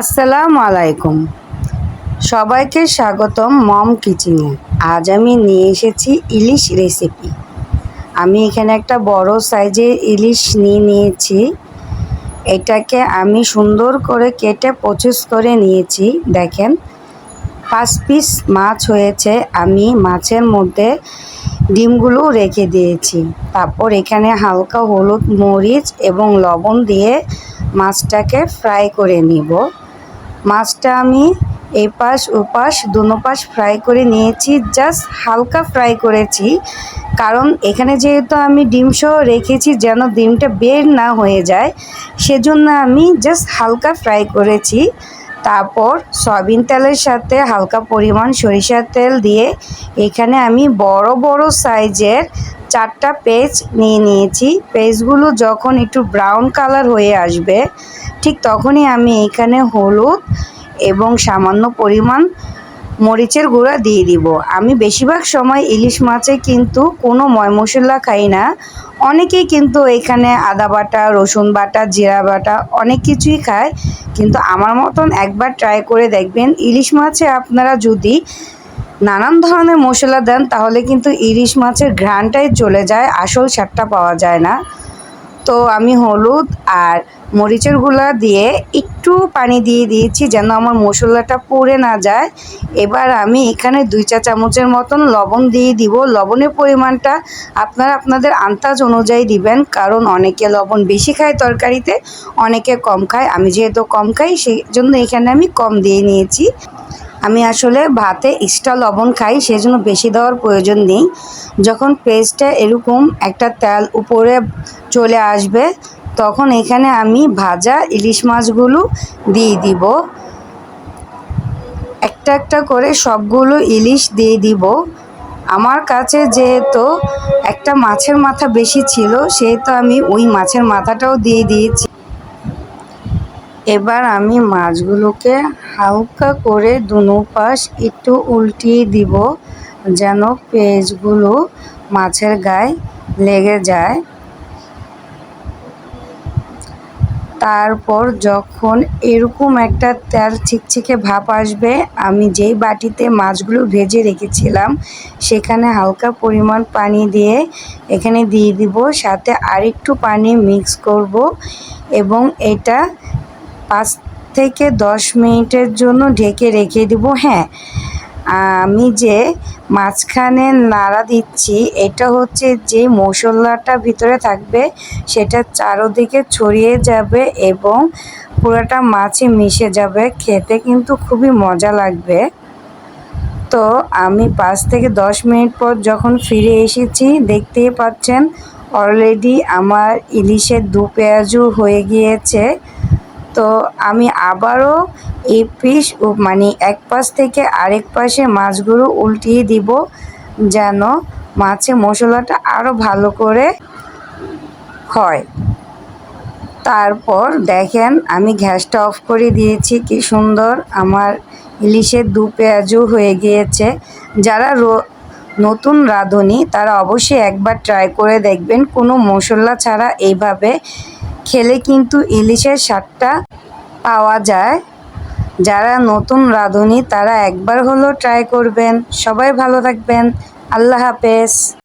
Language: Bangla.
আসসালামু আলাইকুম। সবাইকে স্বাগতম মম কিচেনে। আজ আমি নিয়ে এসেছি ইলিশ রেসিপি। আমি এখানে একটা বড় সাইজের ইলিশ নিয়েছি। এটাকে আমি সুন্দর করে কেটে প্রসেস করে নিয়েছি। দেখেন 5 পিস মাছ হয়েছে। আমি মাছের মধ্যে ডিমগুলো রেখে দিয়েছি। তারপর এখানে হালকা হলুদ, মরিচ এবং লবণ দিয়ে মাছটাকে ফ্রাই করে নিব। মাছটা আমি এই পাশ ওপাশ দুনো পাশ ফ্রাই করে নিয়েছি। জাস্ট হালকা ফ্রাই করেছি, কারণ এখানে যেহেতু আমি ডিম সহ রেখেছি যেন ডিমটা বের না হয়ে যায়, সেজন্য আমি জাস্ট হালকা ফ্রাই করেছি। তারপর সয়াবিন তেলের সাথে হালকা পরিমাণ সরিষার তেল দিয়ে এখানে আমি বড় বড় সাইজের 4টা পেঁয়াজ নিয়েছি। পেঁয়াজগুলো যখন একটু ব্রাউন কালার হয়ে আসবে, ঠিক তখনই আমি এখানে হলুদ এবং সামান্য পরিমাণ মরিচের গুঁড়া দিয়ে দিব। আমি বেশিরভাগ সময় ইলিশ মাছে কিন্তু কোনো মশলা খাই না। অনেকেই কিন্তু এখানে আদা বাটা, রসুন বাটা, জিরা বাটা অনেক কিছুই খায়, কিন্তু আমার মতন একবার ট্রাই করে দেখবেন। ইলিশ মাছে আপনারা যদি নানান ধরনের মশলা দেন তাহলে কিন্তু ইলিশ মাছের ঘ্রাণটাই চলে যায়, আসল স্বাদটা পাওয়া যায় না। তো আমি হলুদ আর মরিচের গুঁড়া দিয়ে একটু পানি দিয়ে দিয়েছি যেন আমার মশলাটা পুড়ে না যায়। এবার আমি এখানে 2 চা চামচের মতন লবণ দিয়ে দিব। লবণের পরিমাণটা আপনারা আপনাদের আন্দাজ অনুযায়ী দিবেন, কারণ অনেকে লবণ বেশি খায় তরকারিতে, অনেকে কম খায়। আমি যেহেতু কম খাই সেই জন্য এখানে আমি কম দিয়ে নিয়েছি। আমি আসলে ভাতে এক্সট্রা লবণ খাই, সেজন্য বেশি দেওয়ার প্রয়োজন নেই। যখন পেস্টটা এরকম একটা তেল উপরে চলে আসবে, তখন এখানে আমি ভাজা ইলিশ মাছগুলো দিয়ে দিব। একটা একটা করে সবগুলো ইলিশ দিয়ে দিব। আমার কাছে যেহেতু একটা মাছের মাথা বেশি ছিল, সেহেতু আমি ওই মাছের মাথাটাও দিয়ে দিয়েছি। এবার আমি মাছগুলোকে হালকা করে দুনো পাশ একটু উল্টিয়ে দিব যেন পেঁয়াজগুলো মাছের গায়ে লেগে যায়। তারপর যখন এরকম একটা তেল ছিকছিকে ভাপ আসবে, আমি যেই বাটিতে মাছগুলো ভেজে রেখেছিলাম সেখানে হালকা পরিমাণ পানি দিয়ে এখানে দিয়ে দিব, সাথে আরেকটু পানি মিক্স করব এবং এটা 5 থেকে 10 মিনিটের জন্য ঢেকে রেখে দিব। হ্যাঁ, আমি যে মাঝখানে নাড়া দিচ্ছি, এটা হচ্ছে যে মশলাটা ভিতরে থাকবে সেটা চারদিকে ছড়িয়ে যাবে এবং পুরোটা মাছে মিশে যাবে। খেতে কিন্তু খুবই মজা লাগবে। তো আমি 5 থেকে 10 মিনিট পর যখন ফিরে এসেছি, দেখতেই পাচ্ছেন অলরেডি আমার ইলিশের দু পেঁয়াজু হয়ে গিয়েছে। তো আমি আবারও এই পিস এক পাশ থেকে আরেক পাশে মাছগুলো উল্টিয়ে দিব যেন মাছে মশলাটা আরও ভালো করে হয়। তারপর দেখেন আমি গ্যাসটা অফ করে দিয়েছি। কি সুন্দর আমার ইলিশের দু পেঁয়াজু হয়ে গিয়েছে। যারা নতুন রাঁধুনি তারা অবশ্যই একবার ট্রাই করে দেখবেন। কোনো মশলা ছাড়া এইভাবে খেলে কিন্তু ইলিশের স্বাদটা পাওয়া যায়। যারা নতুন রাঁধুনি তারা একবার হলেও ট্রাই করবেন। সবাই ভালো থাকবেন। আল্লাহ হাফেজ।